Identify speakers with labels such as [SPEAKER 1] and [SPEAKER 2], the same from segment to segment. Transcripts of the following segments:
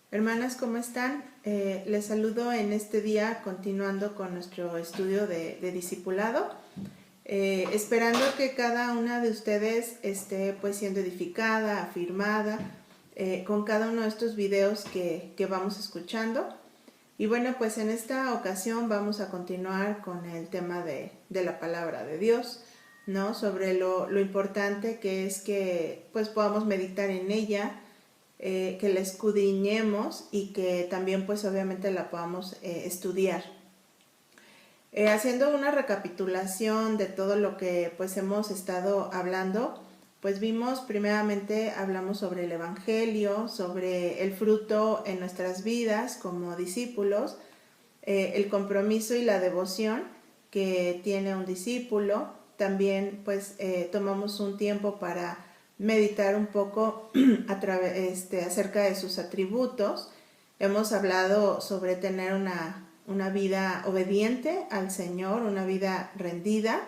[SPEAKER 1] Hermanas, ¿cómo están? Les saludo en este día continuando con nuestro estudio de discipulado, esperando que cada una de ustedes esté pues siendo edificada, afirmada, con cada uno de estos videos que vamos escuchando. Y bueno, pues en esta ocasión vamos a continuar con el tema de la palabra de Dios, ¿no? Sobre lo importante que es que pues podamos meditar en ella, que la escudriñemos y que también pues obviamente la podamos estudiar. Haciendo una recapitulación de todo lo que pues hemos estado hablando, pues vimos primeramente, hablamos sobre el Evangelio, sobre el fruto en nuestras vidas como discípulos, el compromiso y la devoción que tiene un discípulo. También pues tomamos un tiempo para meditar un poco acerca de sus atributos. Hemos hablado sobre tener una vida obediente al Señor, una vida rendida.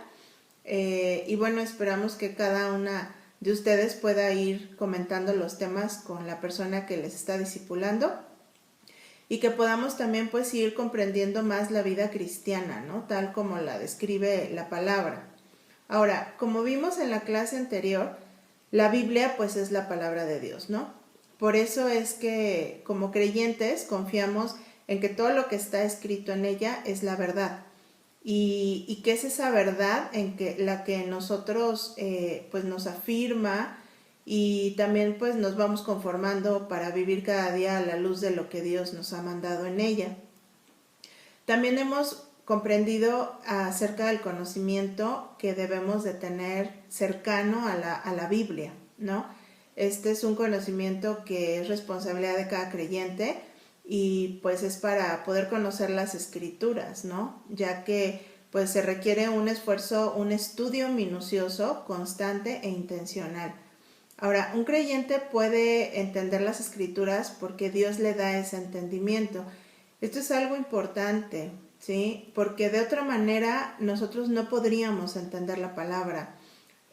[SPEAKER 1] Y bueno, esperamos que cada una de ustedes pueda ir comentando los temas con la persona que les está discipulando y que podamos también pues ir comprendiendo más la vida cristiana, ¿no? Tal como la describe la palabra. Ahora, como vimos en la clase anterior, la Biblia pues es la palabra de Dios, ¿no? Por eso es que como creyentes confiamos en que todo lo que está escrito en ella es la verdad. Y que es esa verdad en que la que nosotros pues nos afirma y también pues nos vamos conformando para vivir cada día a la luz de lo que Dios nos ha mandado en ella. También hemos comprendido acerca del conocimiento que debemos de tener cercano a la Biblia, ¿no? Este es un conocimiento que es responsabilidad de cada creyente y pues es para poder conocer las escrituras, ¿no? Ya que pues se requiere un esfuerzo, un estudio minucioso, constante e intencional. Ahora, un creyente puede entender las escrituras porque Dios le da ese entendimiento. Esto es algo importante, ¿sí? Porque de otra manera nosotros no podríamos entender la palabra.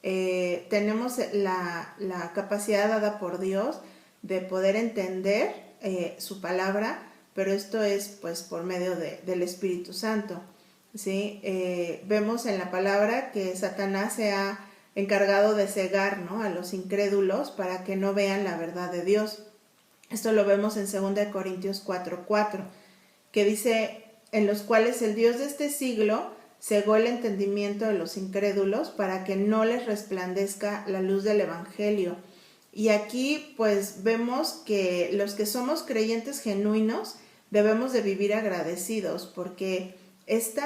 [SPEAKER 1] Tenemos la capacidad dada por Dios de poder entender su palabra, pero esto es pues por medio del Espíritu Santo, ¿sí? Vemos en la palabra que Satanás se ha encargado de cegar, ¿no?, a los incrédulos para que no vean la verdad de Dios. Esto lo vemos en 2 Corintios 4:4, que dice: en los cuales el Dios de este siglo cegó el entendimiento de los incrédulos para que no les resplandezca la luz del Evangelio. Y aquí pues vemos que los que somos creyentes genuinos debemos de vivir agradecidos porque esto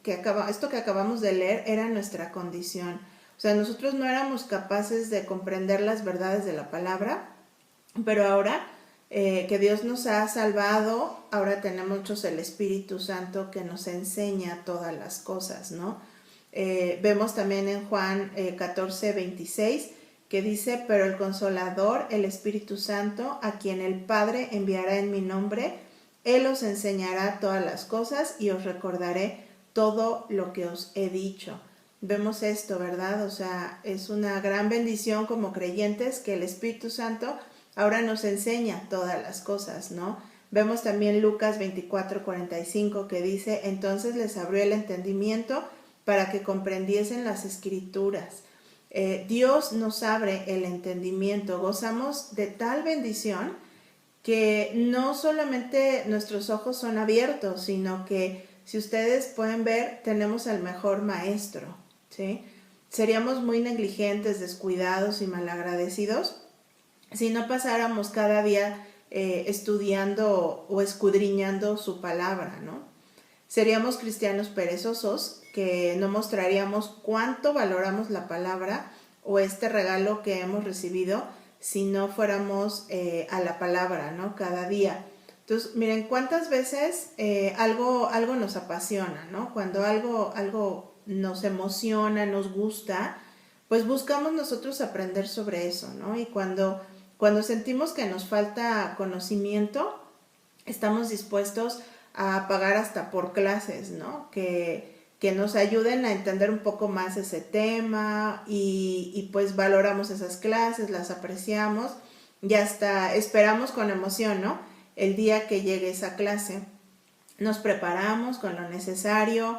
[SPEAKER 1] que acabamos de leer era nuestra condición. O sea, nosotros no éramos capaces de comprender las verdades de la palabra, pero ahora que Dios nos ha salvado, ahora tenemos nosotros el Espíritu Santo que nos enseña todas las cosas, ¿no? Vemos también en Juan 14:26 que dice: pero el Consolador, el Espíritu Santo, a quien el Padre enviará en mi nombre, Él os enseñará todas las cosas y os recordaré todo lo que os he dicho. Vemos esto, ¿verdad? O sea, es una gran bendición como creyentes que el Espíritu Santo ahora nos enseña todas las cosas, ¿no? Vemos también Lucas 24:45 que dice: entonces les abrió el entendimiento para que comprendiesen las escrituras. Dios nos abre el entendimiento, gozamos de tal bendición que no solamente nuestros ojos son abiertos, sino que si ustedes pueden ver, tenemos al mejor maestro, ¿sí? Seríamos muy negligentes, descuidados y malagradecidos si no pasáramos cada día estudiando o escudriñando su palabra, ¿no? Seríamos cristianos perezosos que no mostraríamos cuánto valoramos la palabra o este regalo que hemos recibido si no fuéramos a la palabra, ¿no?, cada día. Entonces, miren, cuántas veces algo nos apasiona, ¿no? Cuando algo nos emociona, nos gusta, pues buscamos nosotros aprender sobre eso, ¿no? Y cuando sentimos que nos falta conocimiento, estamos dispuestos a pagar hasta por clases, ¿no? Que nos ayuden a entender un poco más ese tema y pues valoramos esas clases, las apreciamos y hasta esperamos con emoción, ¿no?, el día que llegue esa clase. Nos preparamos con lo necesario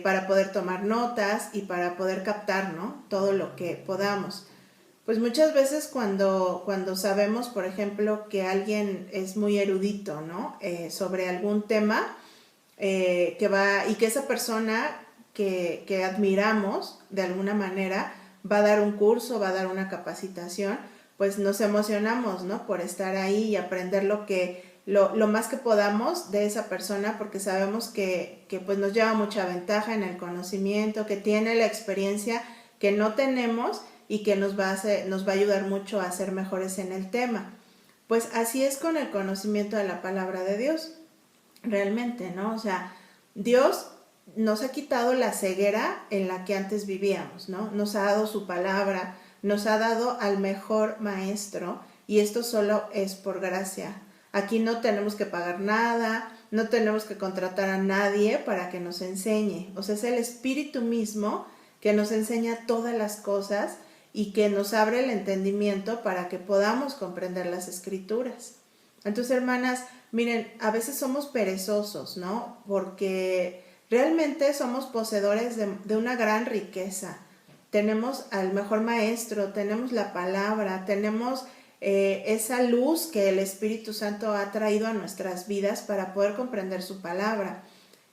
[SPEAKER 1] para poder tomar notas y para poder captar, ¿no?, todo lo que podamos. Pues muchas veces cuando sabemos, por ejemplo, que alguien es muy erudito, ¿no?, sobre algún tema, que va, y que esa persona que admiramos de alguna manera va a dar un curso, va a dar una capacitación, pues nos emocionamos, ¿no?, por estar ahí y aprender lo más que podamos de esa persona, porque sabemos que pues nos lleva mucha ventaja en el conocimiento, que tiene la experiencia que no tenemos y que nos va a ayudar mucho a ser mejores en el tema. Pues así es con el conocimiento de la palabra de Dios, realmente, ¿no? O sea, Dios nos ha quitado la ceguera en la que antes vivíamos, ¿no? Nos ha dado su palabra, nos ha dado al mejor maestro, y esto solo es por gracia. Aquí no tenemos que pagar nada, no tenemos que contratar a nadie para que nos enseñe. O sea, es el Espíritu mismo que nos enseña todas las cosas y que nos abre el entendimiento para que podamos comprender las Escrituras. Entonces, hermanas, miren, a veces somos perezosos, ¿no? Porque realmente somos poseedores de una gran riqueza. Tenemos al mejor maestro, tenemos la palabra, tenemos esa luz que el Espíritu Santo ha traído a nuestras vidas para poder comprender su palabra.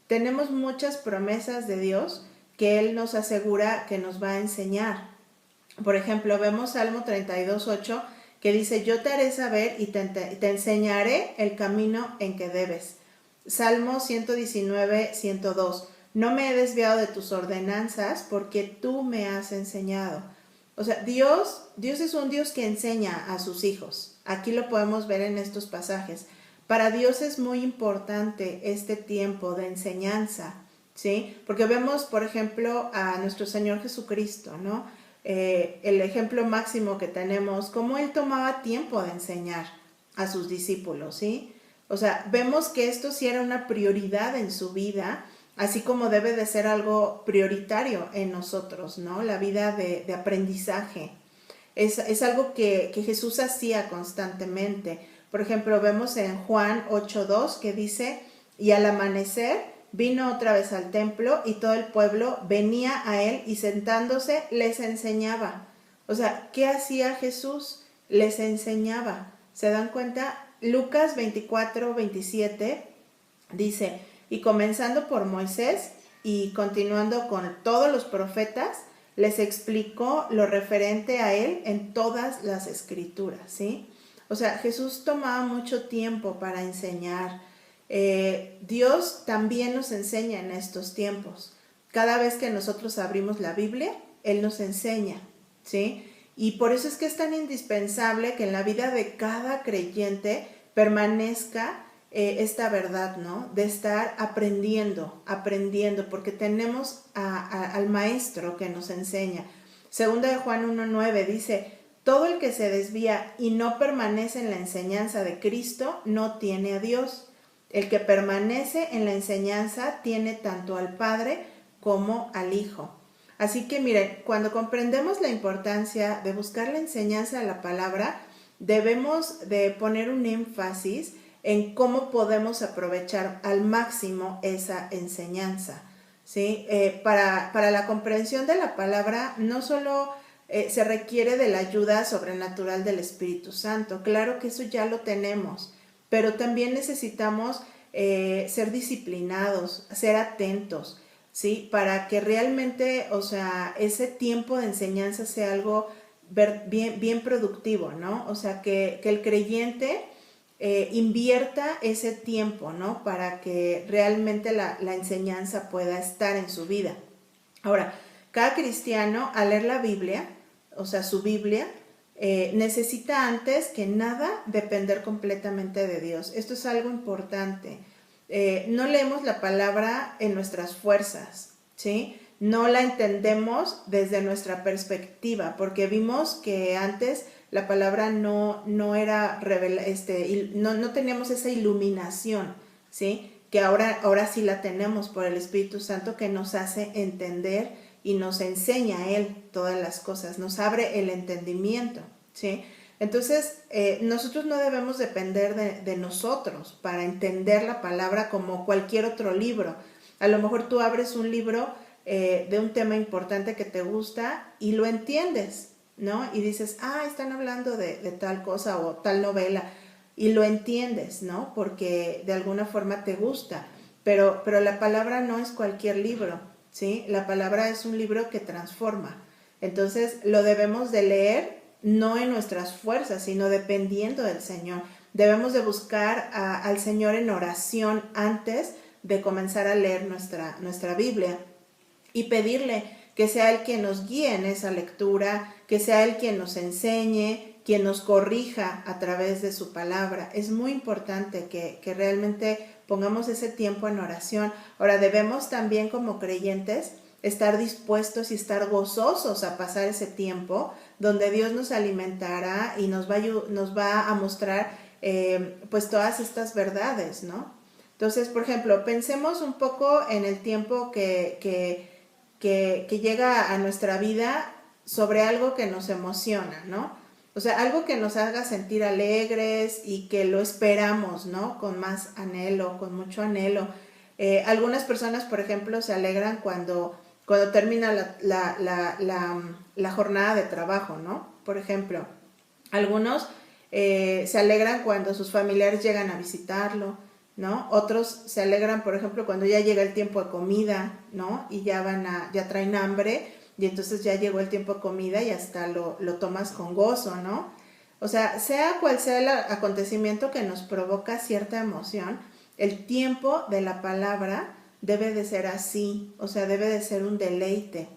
[SPEAKER 1] Tenemos muchas promesas de Dios que Él nos asegura que nos va a enseñar. Por ejemplo, vemos Salmo 32:8, que dice: yo te haré saber y te enseñaré el camino en que debes. Salmo 119:102, no me he desviado de tus ordenanzas porque tú me has enseñado. O sea, Dios es un Dios que enseña a sus hijos. Aquí lo podemos ver en estos pasajes. Para Dios es muy importante este tiempo de enseñanza, ¿sí? Porque vemos, por ejemplo, a nuestro Señor Jesucristo, ¿no? El ejemplo máximo que tenemos, cómo Él tomaba tiempo de enseñar a sus discípulos, ¿sí? O sea, vemos que esto sí era una prioridad en su vida, así como debe de ser algo prioritario en nosotros, ¿no? La vida de aprendizaje. Es algo que Jesús hacía constantemente. Por ejemplo, vemos en Juan 8:2 que dice: y al amanecer vino otra vez al templo y todo el pueblo venía a él y sentándose les enseñaba. O sea, ¿qué hacía Jesús? Les enseñaba. ¿Se dan cuenta? Lucas 24:27 dice: y comenzando por Moisés y continuando con todos los profetas, les explicó lo referente a él en todas las escrituras, ¿sí? O sea, Jesús tomaba mucho tiempo para enseñar. Dios también nos enseña en estos tiempos. Cada vez que nosotros abrimos la Biblia, Él nos enseña, ¿sí? Y por eso es que es tan indispensable que en la vida de cada creyente permanezca esta verdad, ¿no? De estar aprendiendo, porque tenemos al Maestro que nos enseña. Segunda de Juan 1:9 dice: todo el que se desvía y no permanece en la enseñanza de Cristo no tiene a Dios. El que permanece en la enseñanza tiene tanto al Padre como al Hijo. Así que miren, cuando comprendemos la importancia de buscar la enseñanza de la palabra, debemos de poner un énfasis en cómo podemos aprovechar al máximo esa enseñanza, ¿sí? Para la comprensión de la palabra no solo se requiere de la ayuda sobrenatural del Espíritu Santo, claro que eso ya lo tenemos, pero también necesitamos ser disciplinados, ser atentos, ¿sí? Para que realmente, o sea, ese tiempo de enseñanza sea algo bien productivo, ¿no? O sea, que el creyente invierta ese tiempo, ¿no? Para que realmente la enseñanza pueda estar en su vida. Ahora, cada cristiano al leer la Biblia, o sea, su Biblia, necesita antes que nada depender completamente de Dios. Esto es algo importante. No leemos la palabra en nuestras fuerzas, ¿sí? No la entendemos desde nuestra perspectiva, porque vimos que antes la palabra no era no teníamos esa iluminación, ¿sí? Que ahora sí la tenemos por el Espíritu Santo, que nos hace entender y nos enseña a Él todas las cosas, nos abre el entendimiento, ¿sí? Entonces, nosotros no debemos depender de nosotros para entender la palabra como cualquier otro libro. A lo mejor tú abres un libro de un tema importante que te gusta y lo entiendes, ¿no? Y dices, están hablando de tal cosa o tal novela, y lo entiendes, ¿no? Porque de alguna forma te gusta, pero la palabra no es cualquier libro, ¿sí? La palabra es un libro que transforma. Entonces lo debemos de leer no en nuestras fuerzas, sino dependiendo del Señor. Debemos de buscar al Señor en oración antes de comenzar a leer nuestra Biblia y pedirle que sea Él quien nos guíe en esa lectura, que sea Él quien nos enseñe, quien nos corrija a través de su palabra. Es muy importante que realmente pongamos ese tiempo en oración. Ahora, debemos también como creyentes estar dispuestos y estar gozosos a pasar ese tiempo donde Dios nos alimentará y nos va a mostrar pues todas estas verdades, ¿no? Entonces, por ejemplo, pensemos un poco en el tiempo que llega a nuestra vida sobre algo que nos emociona, ¿no? O sea, algo que nos haga sentir alegres y que lo esperamos, ¿no? Con más anhelo, con mucho anhelo. Algunas personas, por ejemplo, se alegran cuando termina la jornada de trabajo, ¿no? Por ejemplo, algunos se alegran cuando sus familiares llegan a visitarlo, ¿no? Otros se alegran, por ejemplo, cuando ya llega el tiempo de comida, ¿no? Y ya traen hambre y entonces ya llegó el tiempo de comida y hasta lo tomas con gozo, ¿no? O sea cual sea el acontecimiento que nos provoca cierta emoción, el tiempo de la palabra debe de ser así, o sea, debe de ser un deleite.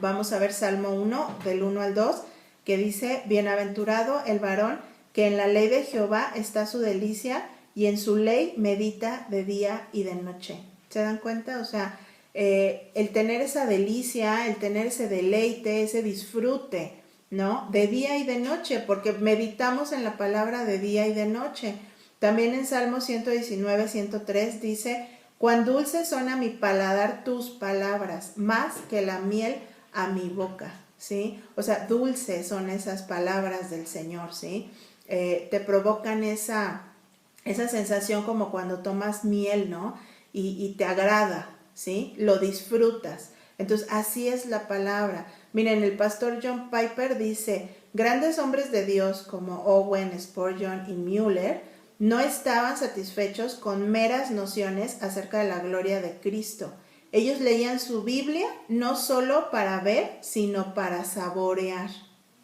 [SPEAKER 1] Vamos a ver Salmo 1, del 1 al 2, que dice, bienaventurado el varón que en la ley de Jehová está su delicia y en su ley medita de día y de noche. ¿Se dan cuenta? O sea, el tener esa delicia, el tener ese deleite, ese disfrute, ¿no? De día y de noche, porque meditamos en la palabra de día y de noche. También en Salmo 119, 103 dice, cuán dulces son a mi paladar tus palabras, más que la miel a mi boca, ¿sí? O sea, dulces son esas palabras del Señor, ¿sí? Te provocan esa sensación como cuando tomas miel, ¿no? Y te agrada, ¿sí? Lo disfrutas. Entonces, así es la palabra. Miren, el pastor John Piper dice, grandes hombres de Dios como Owen, Spurgeon y Mueller no estaban satisfechos con meras nociones acerca de la gloria de Cristo. Ellos leían su Biblia no solo para ver, sino para saborear,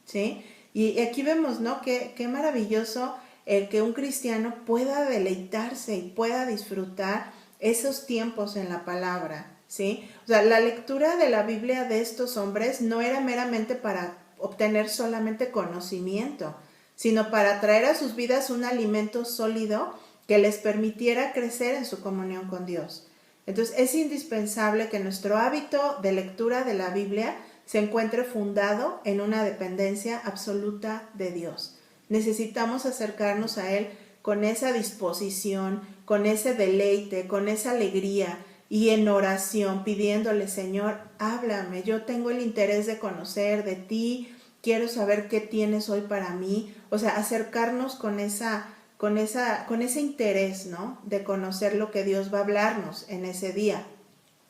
[SPEAKER 1] ¿sí? Y aquí vemos, ¿no? Qué maravilloso el que un cristiano pueda deleitarse y pueda disfrutar esos tiempos en la palabra, ¿sí? O sea, la lectura de la Biblia de estos hombres no era meramente para obtener solamente conocimiento, sino para traer a sus vidas un alimento sólido que les permitiera crecer en su comunión con Dios. Entonces, es indispensable que nuestro hábito de lectura de la Biblia se encuentre fundado en una dependencia absoluta de Dios. Necesitamos acercarnos a Él con esa disposición, con ese deleite, con esa alegría y en oración, pidiéndole, Señor, háblame, yo tengo el interés de conocer de ti, quiero saber qué tienes hoy para mí. O sea, acercarnos con ese interés, ¿no? De conocer lo que Dios va a hablarnos en ese día.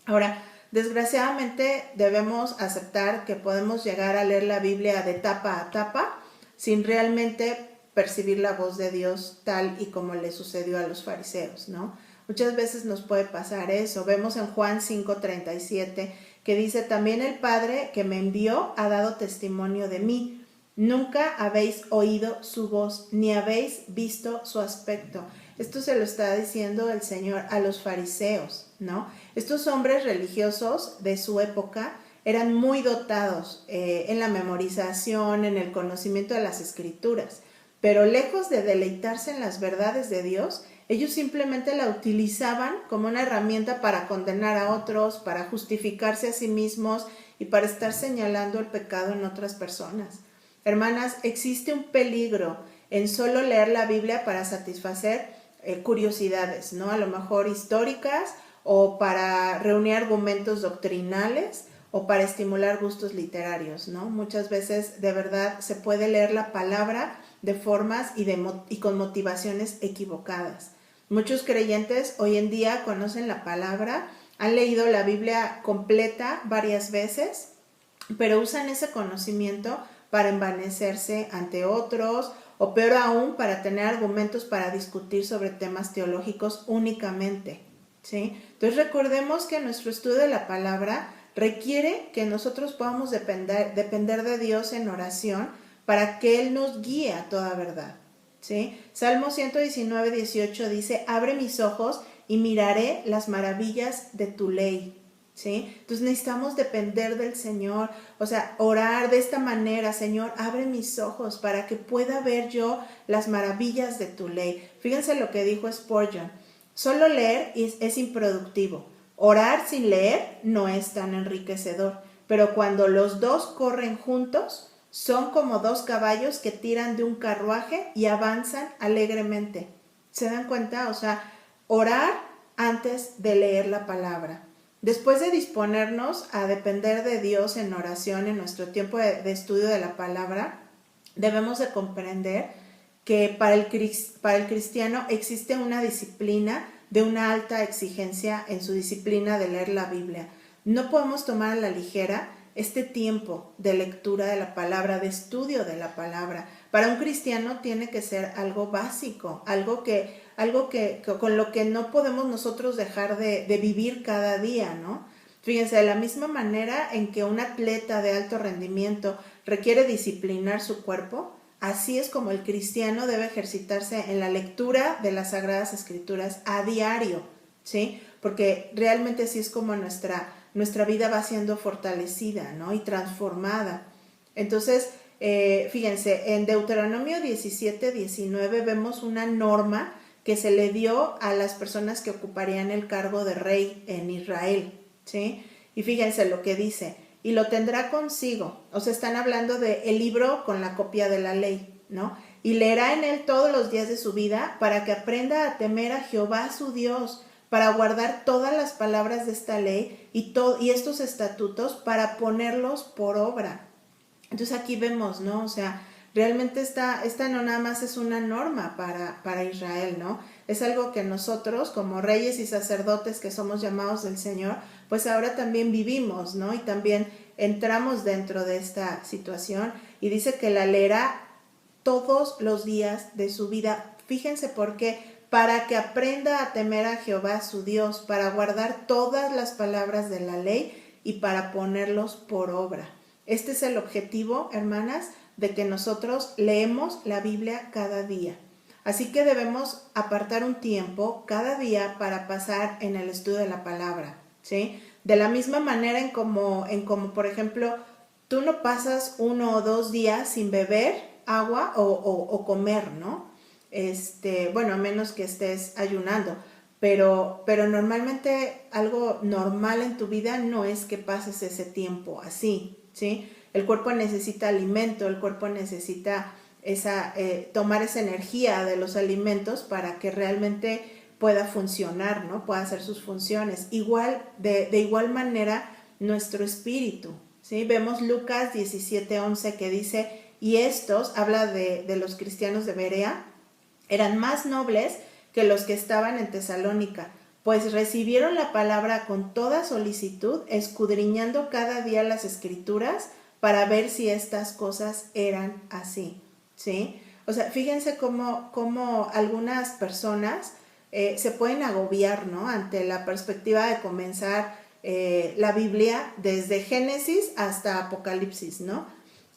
[SPEAKER 1] Ahora, desgraciadamente debemos aceptar que podemos llegar a leer la Biblia de tapa a tapa sin realmente percibir la voz de Dios tal y como le sucedió a los fariseos, ¿no? Muchas veces nos puede pasar eso. Vemos en Juan 5:37 que dice, también el Padre que me envió ha dado testimonio de mí. Nunca habéis oído su voz, ni habéis visto su aspecto. Esto se lo está diciendo el Señor a los fariseos, ¿no? Estos hombres religiosos de su época eran muy dotados en la memorización, en el conocimiento de las Escrituras, pero lejos de deleitarse en las verdades de Dios, ellos simplemente la utilizaban como una herramienta para condenar a otros, para justificarse a sí mismos y para estar señalando el pecado en otras personas. Hermanas, existe un peligro en solo leer la Biblia para satisfacer curiosidades, ¿no? A lo mejor históricas o para reunir argumentos doctrinales o para estimular gustos literarios, ¿no? Muchas veces de verdad se puede leer la palabra de formas y con motivaciones equivocadas. Muchos creyentes hoy en día conocen la palabra, han leído la Biblia completa varias veces, pero usan ese conocimiento para envanecerse ante otros o peor aún para tener argumentos para discutir sobre temas teológicos únicamente, ¿sí? Entonces recordemos que nuestro estudio de la palabra requiere que nosotros podamos depender de Dios en oración para que Él nos guíe a toda verdad, ¿sí? Salmo 119, 18 dice, abre mis ojos y miraré las maravillas de tu ley, ¿sí? Entonces necesitamos depender del Señor, o sea, orar de esta manera, Señor, abre mis ojos para que pueda ver yo las maravillas de tu ley. Fíjense lo que dijo Spurgeon, solo leer es improductivo, orar sin leer no es tan enriquecedor, pero cuando los dos corren juntos, son como dos caballos que tiran de un carruaje y avanzan alegremente. ¿Se dan cuenta? O sea, orar antes de leer la palabra. Después de disponernos a depender de Dios en oración en nuestro tiempo de estudio de la palabra, debemos de comprender que para el cristiano existe una disciplina de una alta exigencia en su disciplina de leer la Biblia. No podemos tomar a la ligera este tiempo de lectura de la palabra, de estudio de la palabra. Para un cristiano tiene que ser algo básico, algo que con lo que no podemos nosotros dejar de vivir cada día, ¿no? Fíjense, de la misma manera en que un atleta de alto rendimiento requiere disciplinar su cuerpo, así es como el cristiano debe ejercitarse en la lectura de las Sagradas Escrituras a diario, ¿sí? Porque realmente así es como nuestra vida va siendo fortalecida, ¿no? Y transformada. Entonces, fíjense, en Deuteronomio 17, 19 vemos una norma que se le dio a las personas que ocuparían el cargo de rey en Israel, ¿sí? Y fíjense lo que dice, y lo tendrá consigo, o sea, están hablando de el libro con la copia de la ley, ¿no? Y leerá en él todos los días de su vida para que aprenda a temer a Jehová su Dios, para guardar todas las palabras de esta ley y estos estatutos para ponerlos por obra. Entonces aquí vemos, ¿no? O sea, realmente esta no nada más es una norma para Israel, ¿no? Es algo que nosotros como reyes y sacerdotes que somos llamados del Señor, pues ahora también vivimos, ¿no? Y también entramos dentro de esta situación y dice que la leerá todos los días de su vida. Fíjense por qué, para que aprenda a temer a Jehová su Dios, para guardar todas las palabras de la ley y para ponerlos por obra. Este es el objetivo, hermanas, de que nosotros leemos la Biblia cada día. Así que debemos apartar un tiempo cada día para pasar en el estudio de la palabra, ¿sí? De la misma manera en como por ejemplo, tú no pasas 1 o 2 días sin beber agua o comer, ¿no? Bueno, a menos que estés ayunando, pero normalmente algo normal en tu vida no es que pases ese tiempo así, ¿sí? El cuerpo necesita alimento, el cuerpo necesita tomar esa energía de los alimentos para que realmente pueda funcionar, ¿no? Pueda hacer sus funciones. De igual manera, nuestro espíritu, ¿sí? Vemos Lucas 17:11 que dice, y estos, habla de los cristianos de Berea, eran más nobles que los que estaban en Tesalónica, pues recibieron la palabra con toda solicitud, escudriñando cada día las Escrituras para ver si estas cosas eran así, ¿sí? O sea, fíjense cómo algunas personas se pueden agobiar, ¿no? Ante la perspectiva de comenzar la Biblia desde Génesis hasta Apocalipsis, ¿no?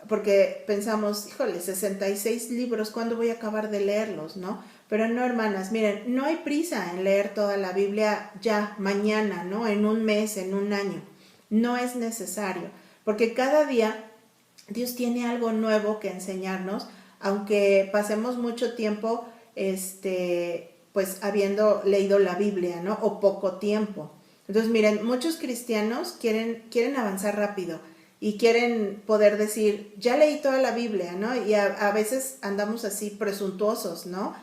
[SPEAKER 1] Porque pensamos, híjole, 66 libros, ¿cuándo voy a acabar de leerlos, no? Pero no, hermanas, miren, no hay prisa en leer toda la Biblia ya, mañana, ¿no? En un mes, en un año. No es necesario, porque cada día Dios tiene algo nuevo que enseñarnos, aunque pasemos mucho tiempo, pues habiendo leído la Biblia, ¿no? O poco tiempo. Entonces, miren, muchos cristianos quieren avanzar rápido y quieren poder decir, ya leí toda la Biblia, ¿no? Y a veces andamos así presuntuosos, ¿no?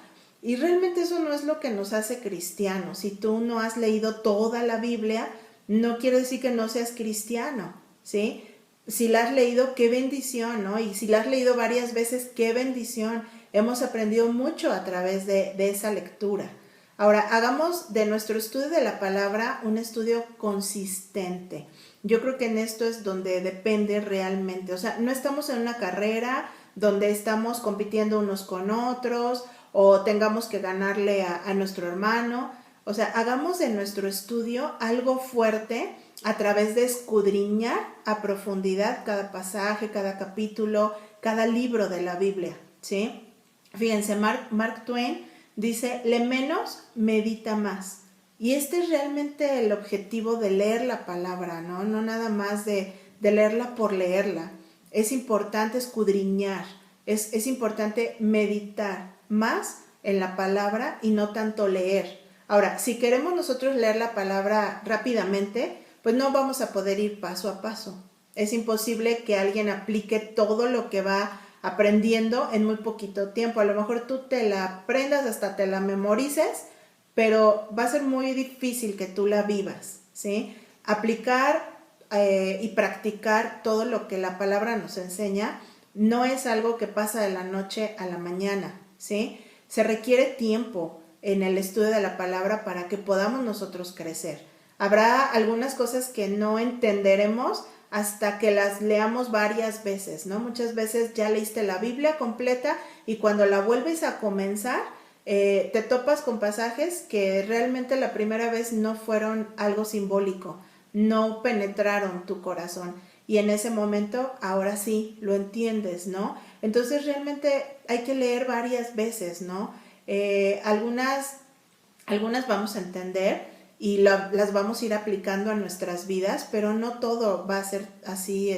[SPEAKER 1] Y realmente eso no es lo que nos hace cristianos. Si tú no has leído toda la Biblia, no quiere decir que no seas cristiano, ¿sí? Si la has leído, qué bendición, ¿no? Y si la has leído varias veces, qué bendición. Hemos aprendido mucho a través de esa lectura. Ahora, hagamos de nuestro estudio de la palabra un estudio consistente. Yo creo que en esto es donde depende realmente. O sea, no estamos en una carrera donde estamos compitiendo unos con otros o tengamos que ganarle a nuestro hermano. O sea, hagamos de nuestro estudio algo fuerte a través de escudriñar a profundidad cada pasaje, cada capítulo, cada libro de la Biblia, ¿sí? Fíjense, Mark Twain dice, lee menos, medita más. Y este es realmente el objetivo de leer la palabra, ¿no? No nada más de leerla por leerla. Es importante escudriñar, es importante meditar más en la palabra y no tanto leer. Ahora, si queremos nosotros leer la palabra rápidamente, pues no vamos a poder ir paso a paso. Es imposible que alguien aplique todo lo que va aprendiendo en muy poquito tiempo. A lo mejor tú te la aprendas, hasta te la memorices, pero va a ser muy difícil que tú la vivas, ¿sí? Aplicar y practicar todo lo que la palabra nos enseña no es algo que pasa de la noche a la mañana, ¿sí? Se requiere tiempo en el estudio de la palabra para que podamos nosotros crecer. Habrá algunas cosas que no entenderemos hasta que las leamos varias veces, ¿no? Muchas veces ya leíste la Biblia completa y cuando la vuelves a comenzar, te topas con pasajes que realmente la primera vez no fueron algo simbólico, no penetraron tu corazón y en ese momento ahora sí lo entiendes, ¿no? Entonces realmente hay que leer varias veces, ¿no? Algunas vamos a entender y las vamos a ir aplicando a nuestras vidas, pero no todo va a ser así,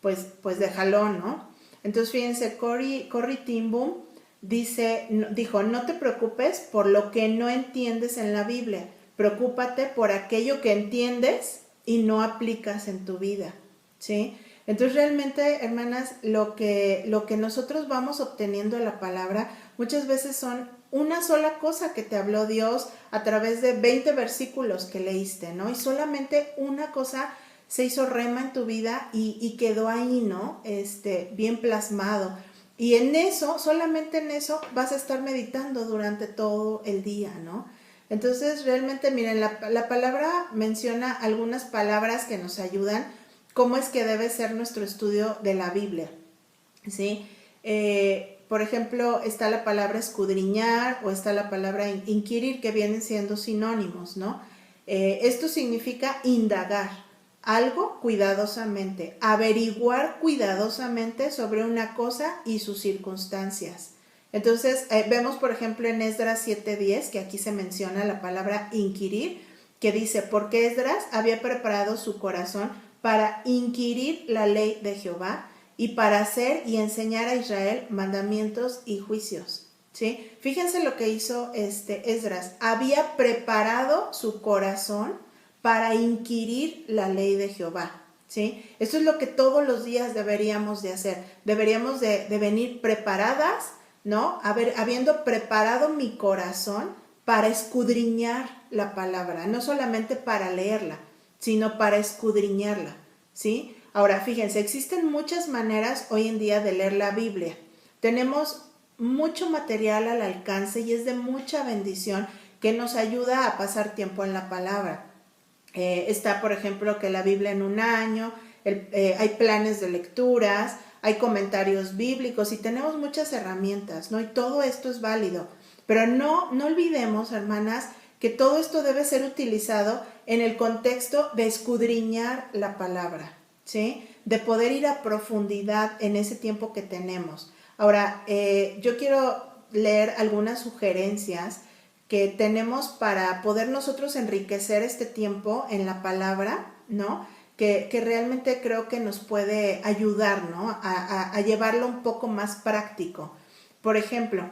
[SPEAKER 1] pues de jalón, ¿no? Entonces fíjense, Corrie ten Boom dijo, no te preocupes por lo que no entiendes en la Biblia, preocúpate por aquello que entiendes y no aplicas en tu vida, ¿sí? Entonces realmente, hermanas, lo que nosotros vamos obteniendo en la palabra muchas veces son una sola cosa que te habló Dios a través de 20 versículos que leíste, ¿no? Y solamente una cosa se hizo rema en tu vida y quedó ahí, ¿no? Bien plasmado. Y en eso, solamente en eso, vas a estar meditando durante todo el día, ¿no? Entonces, realmente, miren, la palabra menciona algunas palabras que nos ayudan, cómo es que debe ser nuestro estudio de la Biblia, ¿sí? Por ejemplo, está la palabra escudriñar o está la palabra inquirir, que vienen siendo sinónimos, ¿no? Esto significa indagar algo cuidadosamente, averiguar cuidadosamente sobre una cosa y sus circunstancias. Entonces, vemos, por ejemplo, en Esdras 7:10, que aquí se menciona la palabra inquirir, que dice, porque Esdras había preparado su corazón para inquirir la ley de Jehová y para hacer y enseñar a Israel mandamientos y juicios, ¿sí? Fíjense lo que hizo Esdras. Había preparado su corazón para inquirir la ley de Jehová, ¿sí? Eso es lo que todos los días deberíamos de hacer. Deberíamos de venir preparadas, ¿no? Habiendo preparado mi corazón para escudriñar la palabra, no solamente para leerla, sino para escudriñarla, ¿sí? Ahora, fíjense, existen muchas maneras hoy en día de leer la Biblia. Tenemos mucho material al alcance y es de mucha bendición que nos ayuda a pasar tiempo en la palabra. Está, por ejemplo, que la Biblia en un año, hay planes de lecturas, hay comentarios bíblicos y tenemos muchas herramientas, ¿no? Y todo esto es válido. Pero no olvidemos, hermanas, que todo esto debe ser utilizado en el contexto de escudriñar la palabra, ¿sí? De poder ir a profundidad en ese tiempo que tenemos. Ahora, yo quiero leer algunas sugerencias que tenemos para poder nosotros enriquecer este tiempo en la palabra, ¿no? Que realmente creo que nos puede ayudar, ¿no? A llevarlo un poco más práctico. Por ejemplo,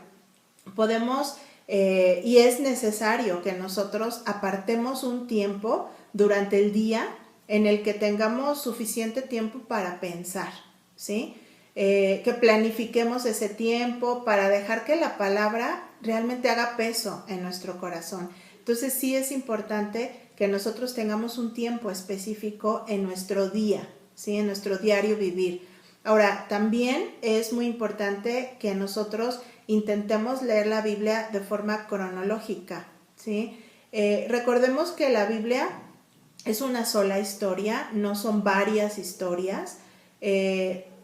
[SPEAKER 1] podemos, y es necesario que nosotros apartemos un tiempo durante el día en el que tengamos suficiente tiempo para pensar, ¿sí? Que planifiquemos ese tiempo para dejar que la palabra realmente haga peso en nuestro corazón. Entonces sí es importante que nosotros tengamos un tiempo específico en nuestro día, ¿sí? En nuestro diario vivir. Ahora, también es muy importante que nosotros intentemos leer la Biblia de forma cronológica, ¿sí? Recordemos que la Biblia es una sola historia, no son varias historias.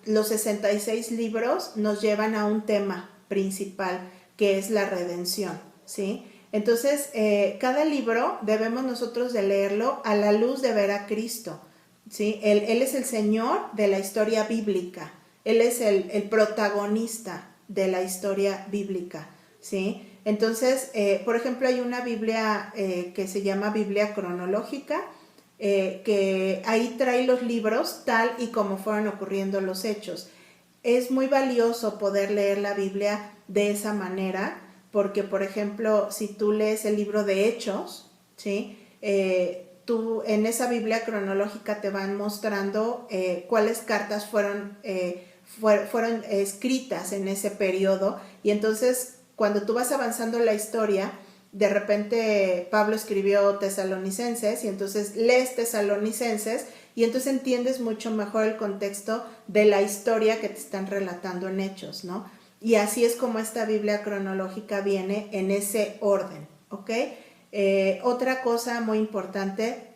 [SPEAKER 1] Los 66 libros nos llevan a un tema principal, que es la redención, ¿sí? Entonces, cada libro debemos nosotros de leerlo a la luz de ver a Cristo, ¿sí? Él es el Señor de la historia bíblica, Él es el protagonista de la historia bíblica, ¿sí? Entonces, por ejemplo, hay una Biblia que se llama Biblia cronológica, que ahí trae los libros tal y como fueron ocurriendo los hechos. Es muy valioso poder leer la Biblia de esa manera, porque, por ejemplo, si tú lees el libro de Hechos, ¿sí? Tú en esa Biblia cronológica te van mostrando cuáles cartas fueron escritas en ese periodo, y entonces cuando tú vas avanzando la historia, de repente Pablo escribió Tesalonicenses y entonces lees Tesalonicenses y entonces entiendes mucho mejor el contexto de la historia que te están relatando en Hechos, ¿no? Y así es como esta Biblia cronológica viene en ese orden, ¿ok? Otra cosa muy importante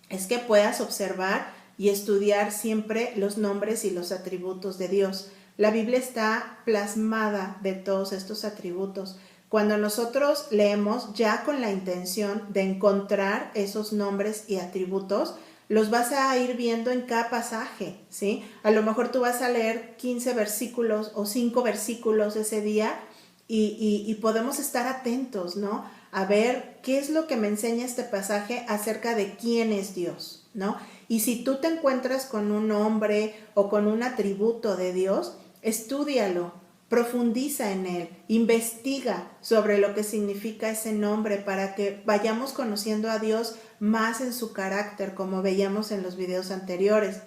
[SPEAKER 1] es que puedas observar y estudiar siempre los nombres y los atributos de Dios. La Biblia está plasmada de todos estos atributos. Cuando nosotros leemos ya con la intención de encontrar esos nombres y atributos, los vas a ir viendo en cada pasaje, ¿sí? A lo mejor tú vas a leer 15 versículos o 5 versículos ese día y podemos estar atentos, ¿no? A ver qué es lo que me enseña este pasaje acerca de quién es Dios, ¿no? Y si tú te encuentras con un nombre o con un atributo de Dios, estúdialo, profundiza en él, investiga sobre lo que significa ese nombre para que vayamos conociendo a Dios más en su carácter, como veíamos en los videos anteriores.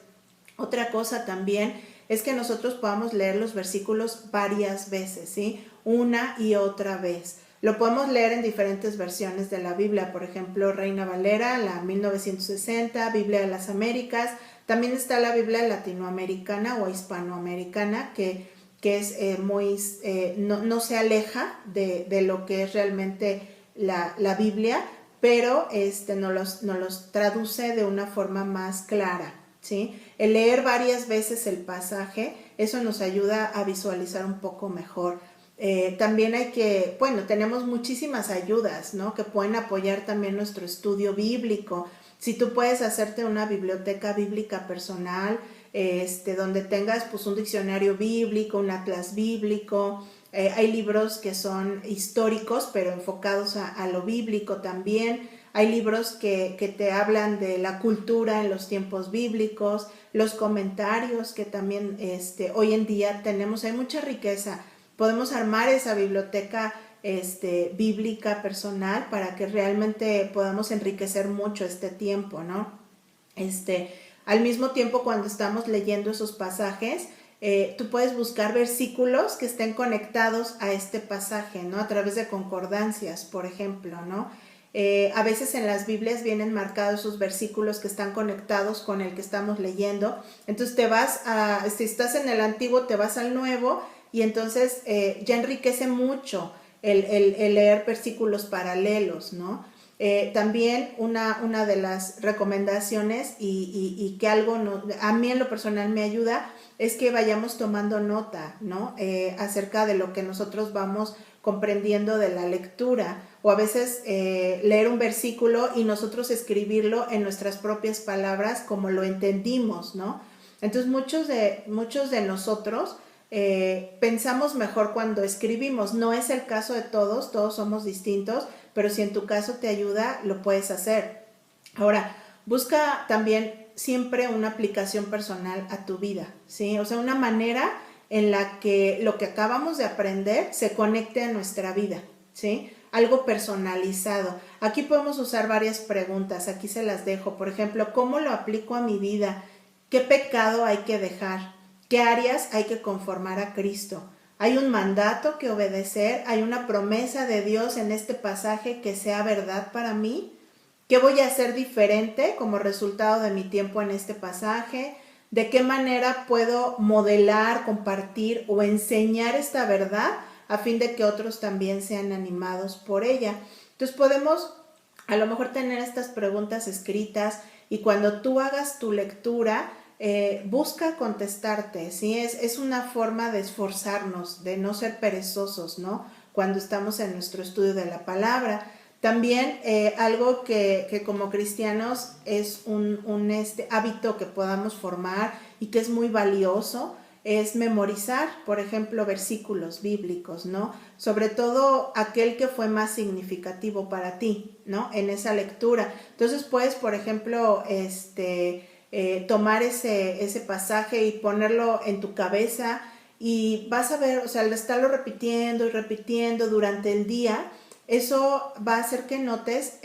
[SPEAKER 1] Otra cosa también es que nosotros podamos leer los versículos varias veces, ¿sí? Una y otra vez. Lo podemos leer en diferentes versiones de la Biblia, por ejemplo, Reina Valera, la 1960, Biblia de las Américas. También está la Biblia latinoamericana o hispanoamericana, que es no se aleja de lo que es realmente la Biblia, pero nos los traduce de una forma más clara, ¿sí? El leer varias veces el pasaje, eso nos ayuda a visualizar un poco mejor. También tenemos muchísimas ayudas, ¿no? Que pueden apoyar también nuestro estudio bíblico. Si tú puedes hacerte una biblioteca bíblica personal, donde tengas pues un diccionario bíblico, un atlas bíblico, hay libros que son históricos pero enfocados a lo bíblico también, hay libros que te hablan de la cultura en los tiempos bíblicos, los comentarios que también hoy en día tenemos, hay mucha riqueza. Podemos armar esa biblioteca bíblica personal para que realmente podamos enriquecer mucho este tiempo, ¿no? Al mismo tiempo, cuando estamos leyendo esos pasajes, tú puedes buscar versículos que estén conectados a este pasaje, ¿no? A través de concordancias, por ejemplo, ¿no? A veces en las Biblias vienen marcados esos versículos que están conectados con el que estamos leyendo. Entonces si estás en el Antiguo, te vas al Nuevo y entonces ya enriquece mucho el leer versículos paralelos, ¿no? También una de las recomendaciones y que a mí en lo personal me ayuda es que vayamos tomando nota, ¿no? Acerca de lo que nosotros vamos comprendiendo de la lectura, o a veces leer un versículo y nosotros escribirlo en nuestras propias palabras como lo entendimos, ¿no? Entonces muchos de nosotros pensamos mejor cuando escribimos. No es el caso de todos somos distintos, pero si en tu caso te ayuda, lo puedes hacer. Ahora, busca también siempre una aplicación personal a tu vida, ¿sí? O sea, una manera en la que lo que acabamos de aprender se conecte a nuestra vida, ¿sí? Algo personalizado. Aquí podemos usar varias preguntas, aquí se las dejo. Por ejemplo, ¿cómo lo aplico a mi vida? ¿Qué pecado hay que dejar? ¿Qué áreas hay que conformar a Cristo? Hay un mandato que obedecer, hay una promesa de Dios en este pasaje que sea verdad para mí. ¿Qué voy a hacer diferente como resultado de mi tiempo en este pasaje? ¿De qué manera puedo modelar, compartir o enseñar esta verdad a fin de que otros también sean animados por ella? Entonces podemos a lo mejor tener estas preguntas escritas y cuando tú hagas tu lectura, busca contestarte, ¿sí? Es una forma de esforzarnos, de no ser perezosos, ¿no? Cuando estamos en nuestro estudio de la palabra. También algo que como cristianos es un hábito que podamos formar y que es muy valioso es memorizar, por ejemplo, versículos bíblicos, ¿no? Sobre todo aquel que fue más significativo para ti, ¿no? En esa lectura. Entonces puedes, por ejemplo, tomar ese pasaje y ponerlo en tu cabeza y vas a ver, o sea, al estarlo repitiendo y repitiendo durante el día, eso va a hacer que notes,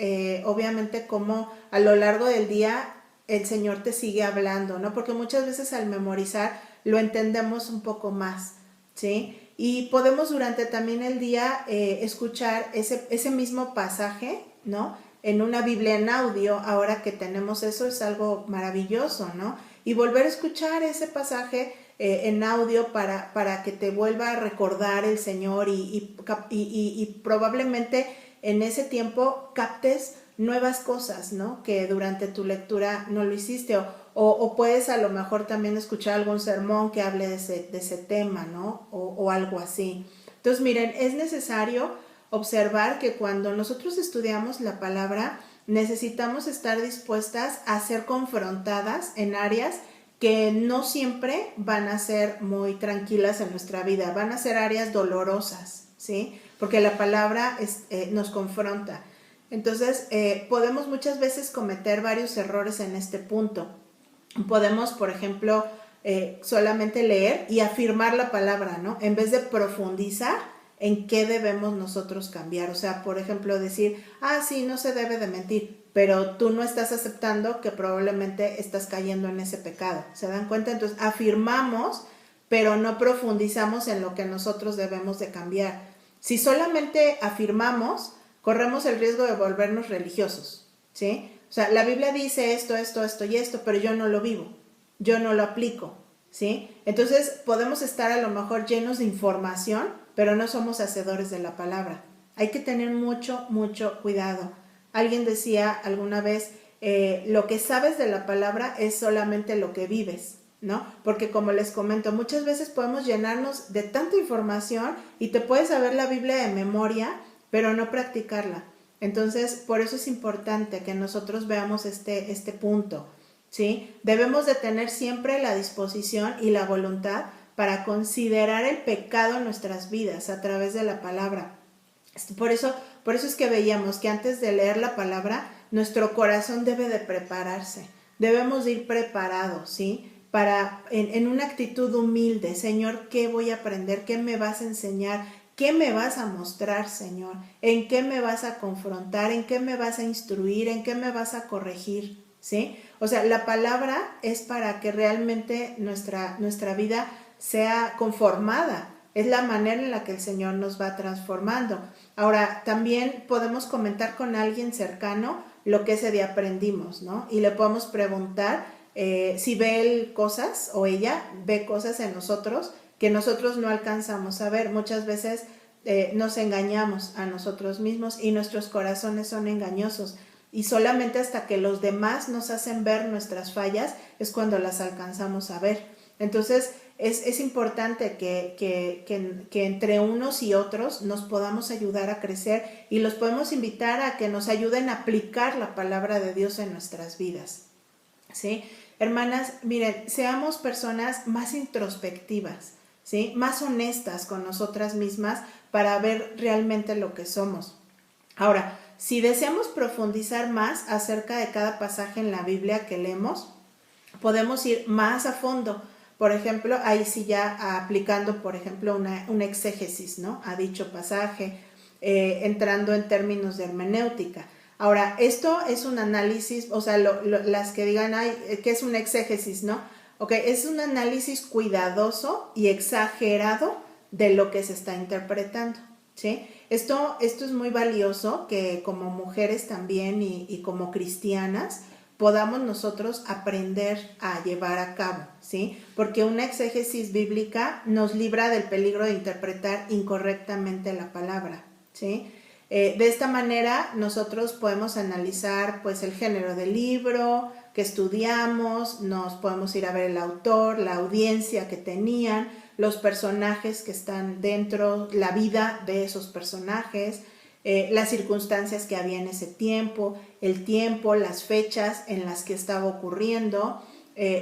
[SPEAKER 1] obviamente, cómo a lo largo del día el Señor te sigue hablando, ¿no? Porque muchas veces al memorizar lo entendemos un poco más, ¿sí? Y podemos durante también el día escuchar ese mismo pasaje, ¿no? En una Biblia en audio, ahora que tenemos eso es algo maravilloso, ¿no? Y volver a escuchar ese pasaje en audio para que te vuelva a recordar el Señor y probablemente en ese tiempo captes nuevas cosas, ¿no? Que durante tu lectura no lo hiciste o puedes a lo mejor también escuchar algún sermón que hable de ese tema, ¿no? O algo así. Entonces, miren, es necesario observar que cuando nosotros estudiamos la palabra, necesitamos estar dispuestas a ser confrontadas en áreas que no siempre van a ser muy tranquilas en nuestra vida, van a ser áreas dolorosas, ¿sí? Porque la palabra nos confronta. Entonces, podemos muchas veces cometer varios errores en este punto. Podemos, por ejemplo, solamente leer y afirmar la palabra, ¿no? En vez de profundizar en qué debemos nosotros cambiar. O sea, por ejemplo, decir, sí, no se debe de mentir, pero tú no estás aceptando que probablemente estás cayendo en ese pecado. ¿Se dan cuenta? Entonces, afirmamos, pero no profundizamos en lo que nosotros debemos de cambiar. Si solamente afirmamos, corremos el riesgo de volvernos religiosos, ¿sí? O sea, la Biblia dice esto y esto, pero yo no lo vivo, yo no lo aplico, ¿sí? Entonces podemos estar a lo mejor llenos de información, pero no somos hacedores de la palabra. Hay que tener mucho, mucho cuidado. Alguien decía alguna vez, lo que sabes de la palabra es solamente lo que vives, ¿no? Porque como les comento, muchas veces podemos llenarnos de tanta información y te puedes saber la Biblia de memoria, pero no practicarla. Entonces, por eso es importante que nosotros veamos este punto, ¿sí? Debemos de tener siempre la disposición y la voluntad para considerar el pecado en nuestras vidas a través de la palabra. Por eso es que veíamos que antes de leer la palabra, nuestro corazón debe de prepararse. Debemos de ir preparados, ¿sí? En una actitud humilde, Señor, ¿qué voy a aprender? ¿Qué me vas a enseñar? ¿Qué me vas a mostrar, Señor? ¿En qué me vas a confrontar? ¿En qué me vas a instruir? ¿En qué me vas a corregir? ¿Sí? O sea, la palabra es para que realmente nuestra vida sea conformada. Es la manera en la que el Señor nos va transformando. Ahora, también podemos comentar con alguien cercano lo que ese día aprendimos, ¿no? Y le podemos preguntar si ve él cosas o ella ve cosas en nosotros que nosotros no alcanzamos a ver. Muchas veces nos engañamos a nosotros mismos y nuestros corazones son engañosos. Y solamente hasta que los demás nos hacen ver nuestras fallas es cuando las alcanzamos a ver. Entonces es importante que entre unos y otros nos podamos ayudar a crecer y los podemos invitar a que nos ayuden a aplicar la palabra de Dios en nuestras vidas, ¿sí? Hermanas, miren, seamos personas más introspectivas, ¿sí? Más honestas con nosotras mismas para ver realmente lo que somos. Ahora, si deseamos profundizar más acerca de cada pasaje en la Biblia que leemos, podemos ir más a fondo. Por ejemplo, ahí sí ya aplicando, por ejemplo, una exégesis, ¿no? A dicho pasaje, entrando en términos de hermenéutica. Ahora, esto es un análisis, o sea, las que digan, ¿qué es una exégesis, no? Ok, es un análisis cuidadoso y exagerado de lo que se está interpretando, ¿sí? Esto es muy valioso que como mujeres también y como cristianas podamos nosotros aprender a llevar a cabo, ¿sí? Porque una exégesis bíblica nos libra del peligro de interpretar incorrectamente la palabra, ¿sí? De esta manera nosotros podemos analizar pues el género del libro que estudiamos, nos podemos ir a ver el autor, la audiencia que tenían, los personajes que están dentro, la vida de esos personajes, las circunstancias que había en ese tiempo, el tiempo, las fechas en las que estaba ocurriendo.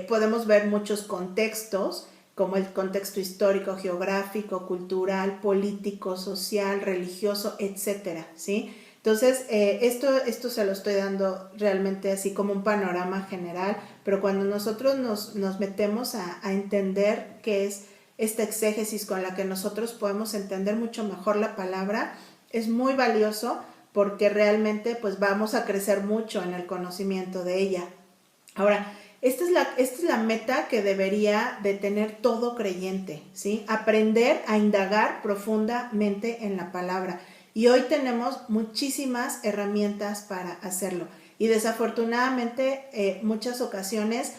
[SPEAKER 1] Podemos ver muchos contextos, como el contexto histórico, geográfico, cultural, político, social, religioso, etcétera, ¿sí? Entonces, esto se lo estoy dando realmente así como un panorama general, pero cuando nosotros nos metemos a entender qué es esta exégesis con la que nosotros podemos entender mucho mejor la palabra, es muy valioso porque realmente pues vamos a crecer mucho en el conocimiento de ella. Ahora, esta es la meta que debería de tener todo creyente, ¿sí? Aprender a indagar profundamente en la palabra. Y hoy tenemos muchísimas herramientas para hacerlo. Y desafortunadamente, muchas ocasiones,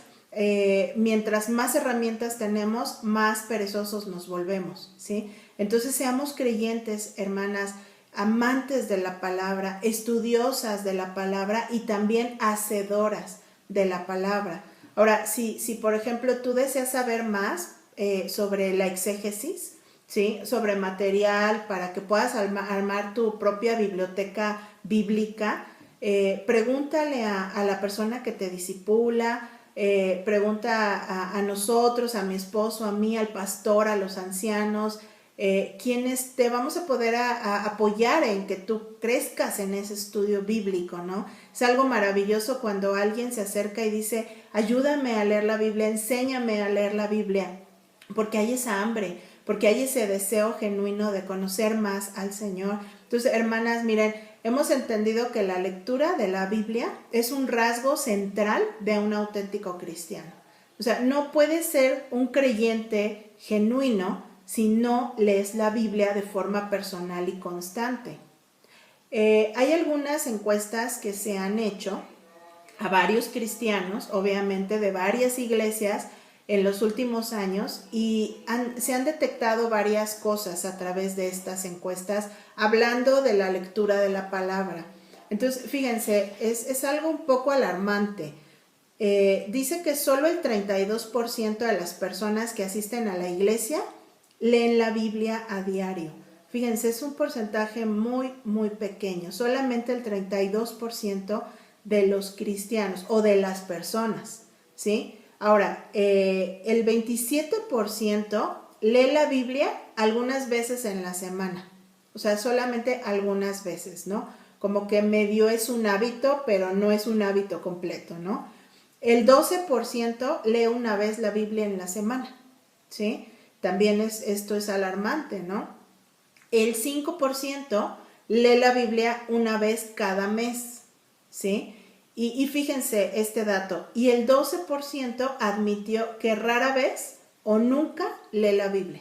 [SPEAKER 1] mientras más herramientas tenemos, más perezosos nos volvemos, ¿sí? Entonces, seamos creyentes, hermanas, amantes de la palabra, estudiosas de la palabra y también hacedoras de la palabra. Ahora, si por ejemplo tú deseas saber más sobre la exégesis, ¿sí? Sobre material para que puedas armar tu propia biblioteca bíblica, pregúntale a la persona que te discipula, pregunta a nosotros, a mi esposo, a mí, al pastor, a los ancianos, quienes te vamos a poder a apoyar en que tú crezcas en ese estudio bíblico, ¿no? Es algo maravilloso cuando alguien se acerca y dice, ayúdame a leer la Biblia, enséñame a leer la Biblia, porque hay esa hambre, porque hay ese deseo genuino de conocer más al Señor. Entonces, hermanas, miren, hemos entendido que la lectura de la Biblia es un rasgo central de un auténtico cristiano. O sea, no puedes ser un creyente genuino si no lees la Biblia de forma personal y constante. Hay algunas encuestas que se han hecho a varios cristianos, obviamente de varias iglesias, en los últimos años y se han detectado varias cosas a través de estas encuestas hablando de la lectura de la palabra. Entonces, fíjense, es algo un poco alarmante. Dice que solo el 32% de las personas que asisten a la iglesia leen la Biblia a diario. Fíjense, es un porcentaje muy, muy pequeño. Solamente el 32% de los cristianos o de las personas, ¿sí? Ahora, el 27% lee la Biblia algunas veces en la semana. O sea, solamente algunas veces, ¿no? Como que medio es un hábito, pero no es un hábito completo, ¿no? El 12% lee una vez la Biblia en la semana, ¿sí? También esto es alarmante, ¿no? El 5% lee la Biblia una vez cada mes, ¿sí? Y fíjense este dato, y el 12% admitió que rara vez o nunca lee la Biblia.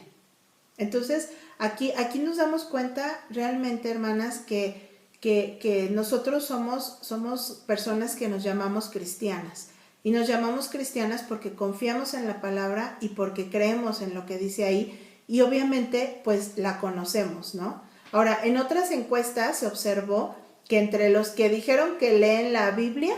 [SPEAKER 1] Entonces, aquí nos damos cuenta realmente, hermanas, que nosotros somos personas que nos llamamos cristianas. Y nos llamamos cristianas porque confiamos en la palabra y porque creemos en lo que dice ahí y obviamente pues la conocemos, ¿no? Ahora, en otras encuestas se observó que entre los que dijeron que leen la Biblia,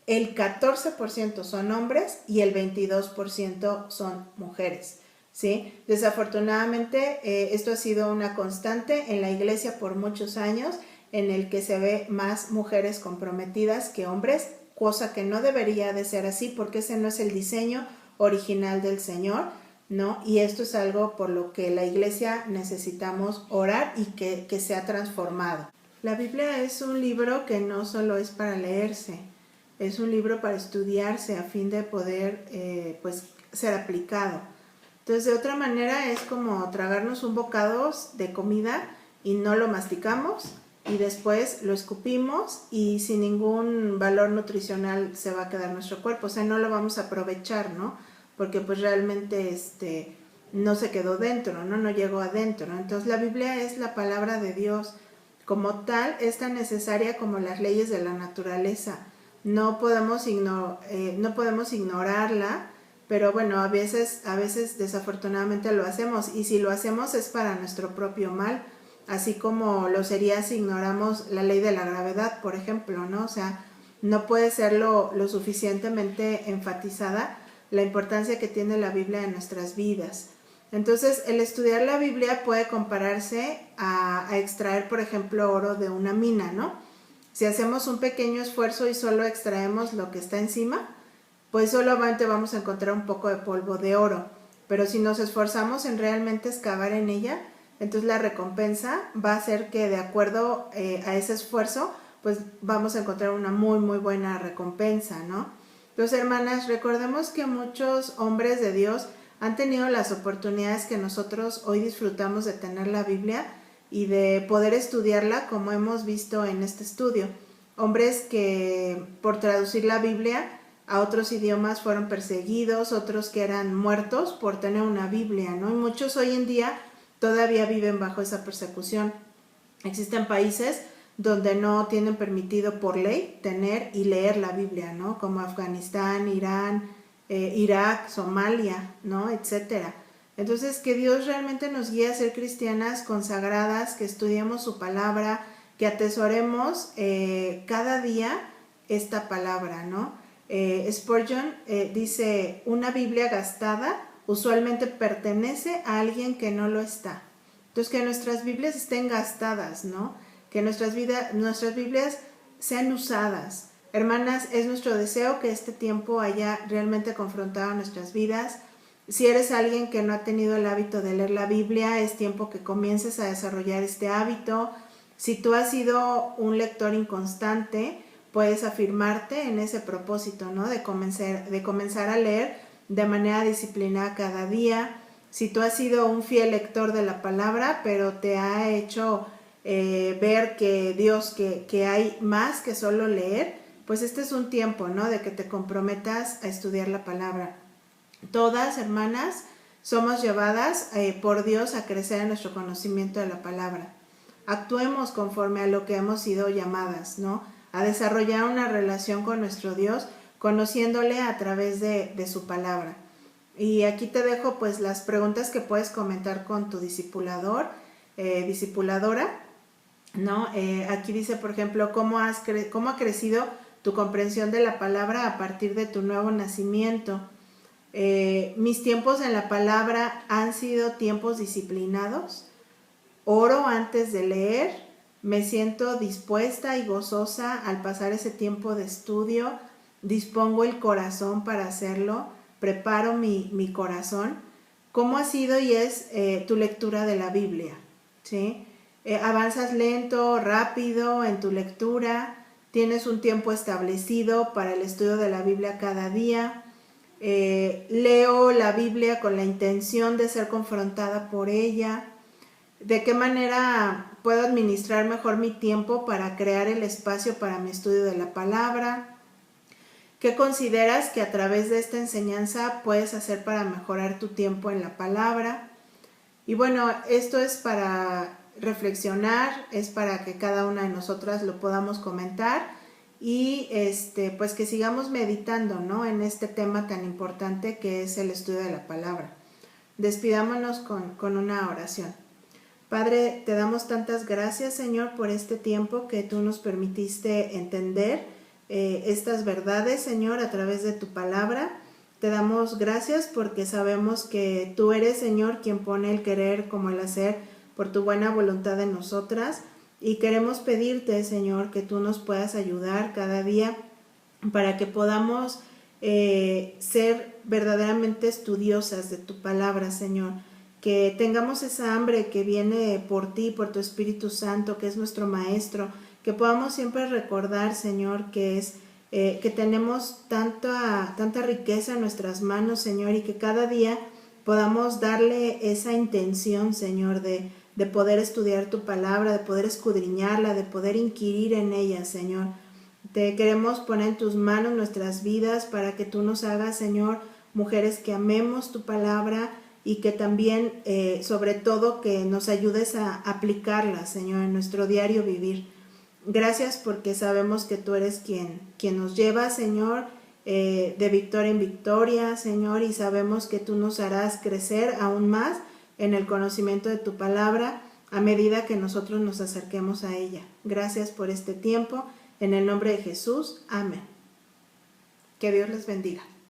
[SPEAKER 1] el 14% son hombres y el 22% son mujeres, ¿sí? Desafortunadamente, esto ha sido una constante en la iglesia por muchos años, en el que se ve más mujeres comprometidas que hombres, cosa que no debería de ser así porque ese no es el diseño original del Señor, ¿no? Y esto es algo por lo que la iglesia necesitamos orar y que sea transformado. La Biblia es un libro que no solo es para leerse, es un libro para estudiarse a fin de poder pues ser aplicado. Entonces, de otra manera es como tragarnos un bocado de comida y no lo masticamos y después lo escupimos y sin ningún valor nutricional se va a quedar nuestro cuerpo, o sea, no lo vamos a aprovechar, ¿no? Porque pues realmente no se quedó dentro, no llegó adentro. Entonces la Biblia es la palabra de Dios. Como tal, es tan necesaria como las leyes de la naturaleza. no podemos ignorarla, pero bueno, a veces desafortunadamente lo hacemos, y si lo hacemos es para nuestro propio mal, así como lo sería si ignoramos la ley de la gravedad, por ejemplo, ¿no? O sea, no puede ser lo suficientemente enfatizada la importancia que tiene la Biblia en nuestras vidas. Entonces, el estudiar la Biblia puede compararse a extraer, por ejemplo, oro de una mina, ¿no? Si hacemos un pequeño esfuerzo y solo extraemos lo que está encima, pues solamente vamos a encontrar un poco de polvo de oro. Pero si nos esforzamos en realmente excavar en ella, entonces la recompensa va a ser que de acuerdo a ese esfuerzo, pues vamos a encontrar una muy, muy buena recompensa, ¿no? Entonces, hermanas, recordemos que muchos hombres de Dios han tenido las oportunidades que nosotros hoy disfrutamos de tener la Biblia y de poder estudiarla, como hemos visto en este estudio. Hombres que por traducir la Biblia a otros idiomas fueron perseguidos, otros que eran muertos por tener una Biblia, ¿no? Y muchos hoy en día todavía viven bajo esa persecución. Existen países donde no tienen permitido por ley tener y leer la Biblia, ¿no? Como Afganistán, Irán, Irak, Somalia, ¿no? Etcétera. Entonces, que Dios realmente nos guíe a ser cristianas consagradas, que estudiemos su palabra, que atesoremos cada día esta palabra, ¿no? Spurgeon dice, una Biblia gastada usualmente pertenece a alguien que no lo está. Entonces, que nuestras Biblias estén gastadas, ¿no? Que nuestras Biblias sean usadas. Hermanas, es nuestro deseo que este tiempo haya realmente confrontado nuestras vidas. Si eres alguien que no ha tenido el hábito de leer la Biblia, es tiempo que comiences a desarrollar este hábito. Si tú has sido un lector inconstante, puedes afirmarte en ese propósito, ¿no? De comenzar a leer de manera disciplinada cada día. Si tú has sido un fiel lector de la palabra, pero te ha hecho ver que Dios, que hay más que solo leer, pues este es un tiempo, ¿no? De que te comprometas a estudiar la palabra. Todas, hermanas, somos llevadas por Dios a crecer en nuestro conocimiento de la palabra. Actuemos conforme a lo que hemos sido llamadas, ¿no? A desarrollar una relación con nuestro Dios, conociéndole a través de su palabra. Y aquí te dejo pues las preguntas que puedes comentar con tu discipulador, discipuladora, ¿no? Aquí dice, por ejemplo, ¿cómo ha crecido tu comprensión de la palabra a partir de tu nuevo nacimiento? Mis tiempos en la palabra han sido tiempos disciplinados. Oro antes de leer, me siento dispuesta y gozosa al pasar ese tiempo de estudio, dispongo el corazón para hacerlo, preparo mi corazón. ¿Cómo ha sido y es tu lectura de la Biblia? ¿Sí? ¿Avanzas lento, rápido en tu lectura? ¿Tienes un tiempo establecido para el estudio de la Biblia cada día? ¿Leo la Biblia con la intención de ser confrontada por ella? ¿De qué manera puedo administrar mejor mi tiempo para crear el espacio para mi estudio de la palabra? ¿Qué consideras que a través de esta enseñanza puedes hacer para mejorar tu tiempo en la palabra? Y bueno, esto es para reflexionar, es para que cada una de nosotras lo podamos comentar y pues que sigamos meditando, ¿no? En este tema tan importante que es el estudio de la palabra. Despidámonos con una oración. Padre, te damos tantas gracias, Señor, por este tiempo que tú nos permitiste entender estas verdades, Señor, a través de tu palabra. Te damos gracias porque sabemos que tú eres, Señor, quien pone el querer como el hacer por tu buena voluntad en nosotras. Y queremos pedirte, Señor, que tú nos puedas ayudar cada día para que podamos ser verdaderamente estudiosas de tu palabra, Señor. Que tengamos esa hambre que viene por ti, por tu Espíritu Santo, que es nuestro Maestro, que podamos siempre recordar, Señor, que tenemos tanta riqueza en nuestras manos, Señor, y que cada día podamos darle esa intención, Señor, de poder estudiar tu palabra, de poder escudriñarla, de poder inquirir en ella, Señor. Te queremos poner en tus manos nuestras vidas para que tú nos hagas, Señor, mujeres que amemos tu palabra, y que también, sobre todo, que nos ayudes a aplicarla, Señor, en nuestro diario vivir. Gracias porque sabemos que tú eres quien nos lleva, Señor, de victoria en victoria, Señor, y sabemos que tú nos harás crecer aún más en el conocimiento de tu palabra a medida que nosotros nos acerquemos a ella. Gracias por este tiempo. En el nombre de Jesús. Amén. Que Dios les bendiga.